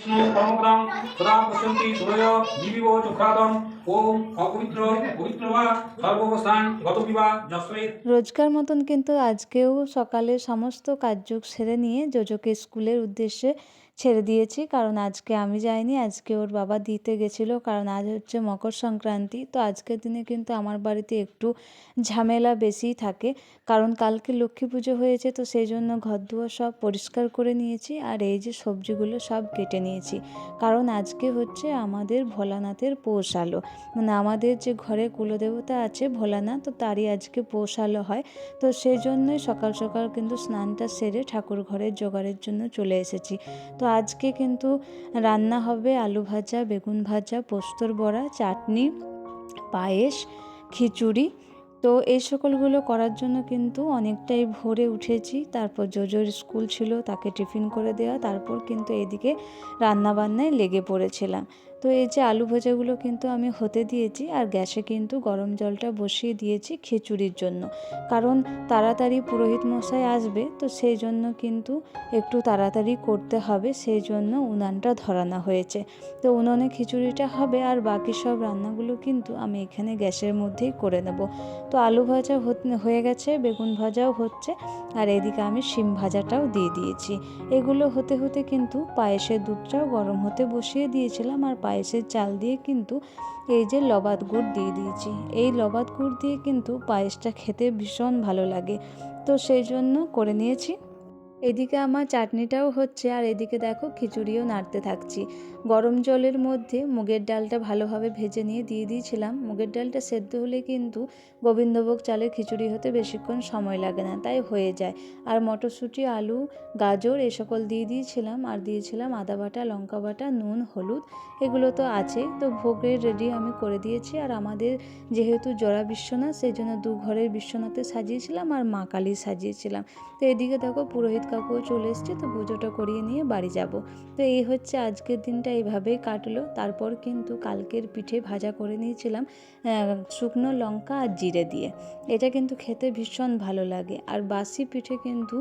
কর্মপদাং সদা পশ্যন্তি সুরয় জীবিব চক্রাদম ওম অপবিত্র পবিত্র বা সর্বস্থান গতবিবা যস্মে। রোজকার মতন কিন্তু আজকেও সকালে সমস্ত কাজযোগ সেরে নিয়ে জোজোকে স্কুলের উদ্দেশ্যে ছেড়ে দিয়েছি, কারণ আজকে আমি যাইনি, আজকে ওর বাবা দিতে গেছিলো, কারণ আজ হচ্ছে মকর সংক্রান্তি। তো আজকের দিনে কিন্তু আমার বাড়িতে একটু ঝামেলা বেশিই থাকে, কারণ কালকে লক্ষ্মী পুজো হয়েছে, তো সেই জন্য ঘরদুয়ার সব পরিষ্কার করে নিয়েছি আর এই যে সবজিগুলো সব কেটে নিয়েছি, কারণ আজকে হচ্ছে আমাদের ভোলানাথের পৌষ আলো, মানে আমাদের যে ঘরে কুলদেবতা আছে ভোলানাথ, তো তারই আজকে পৌষ আলো হয়। তো সেই জন্যই সকাল সকাল কিন্তু স্নানটা সেরে ঠাকুর ঘরের জোগাড়ের জন্য চলে এসেছি। তো আজকে কিন্তু রান্না হবে আলু ভাজা, বেগুন ভাজা, পোস্তর বড়া, চাটনি, পায়েস, খিচুড়ি। তো এই সকলগুলো করার জন্য কিন্তু অনেকটাই ভোরে উঠেছি, তারপর জোজোর স্কুল ছিল, তাকে টিফিন করে দেওয়া, তারপর কিন্তু এদিকে রান্নাবান্নায় লেগে পড়েছিলাম। তো এই যে আলু ভাজাগুলো কিন্তু আমি হতে দিয়েছি আর গ্যাসে কিন্তু গরম জলটা বসিয়ে দিয়েছি খিচুড়ির জন্য, কারণ তাড়াতাড়ি পুরোহিত মশাই আসবে, তো সেই জন্য কিন্তু একটু তাড়াতাড়ি করতে হবে, সেই জন্য উনানটা ধরানো হয়েছে। তো উনুনে খিচুড়িটা হবে আর বাকি সব রান্নাগুলো কিন্তু আমি এখানে গ্যাসের মধ্যেই করে নেব। তো আলু ভাজা হয়ে গেছে, বেগুন ভাজাও হচ্ছে, আর এদিকে আমি শিম ভাজাটাও দিয়ে দিয়েছি। এগুলো হতে হতে কিন্তু পায়েসের দুধটাও গরম হতে বসিয়ে দিয়েছিলাম, আর পায়েসের চাল দিয়ে কিন্তু এই যে লবাদ গুড় দিয়ে দিয়েছি। এই লবাদ গুড় দিয়ে কিন্তু পায়েসটা খেতে ভীষণ ভালো লাগে, তো সেই জন্য করে নিয়েছি। এদিকে আমার চাটনিটাও হচ্ছে আর এদিকে দেখো খিচুড়িও নাড়তে থাকছি। গরম জলের মধ্যে মুগের ডালটা ভালোভাবে ভেজে নিয়ে দিয়ে দিয়েছিলাম। মুগের ডালটা সেদ্ধ হলে কিন্তু গোবিন্দভোগ চালের খিচুড়ি হতে বেশিক্ষণ সময় লাগে না, তাই হয়ে যায়। আর মটরশুঁটি, আলু, গাজর এ সকল দিয়ে দিয়েছিলাম, আর দিয়েছিলাম আদা বাটা, লঙ্কা বাটা, নুন, হলুদ, এগুলো তো আছে। তো ভোগের রেডি আমি করে দিয়েছি, আর আমাদের যেহেতু জোড়া বিশ্বনাথ, সেই জন্য দু ঘরের বিশ্বনাথে সাজিয়েছিলাম আর মা কালী সাজিয়েছিলাম। তো এদিকে দেখো পুরোহিত কাকুও চলে এসছে, তো পুজোটা করিয়ে নিয়ে বাড়ি যাব। তো এই হচ্ছে আজকের দিনটা এইভাবেই কাটলো। তারপর কিন্তু কালকের পিঠে ভাজা করে নিয়েছিলাম শুকনো লঙ্কা আর জিরে দিয়ে। এটা কিন্তু খেতে ভীষণ ভালো লাগে, আর বাসি পিঠে কিন্তু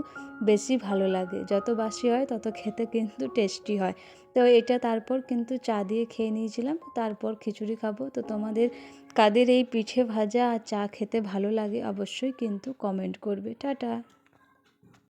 বেশি ভালো লাগে, যত বাসি হয় তত খেতে কিন্তু টেস্টি হয়। তো এটা তারপর কিন্তু চা দিয়ে খেয়ে নিয়েছিলাম, তারপর খিচুড়ি খাবো। তো তোমাদের কাদের এই পিঠে ভাজা আর চা খেতে ভালো লাগে অবশ্যই কিন্তু কমেন্ট করবে। টাটা।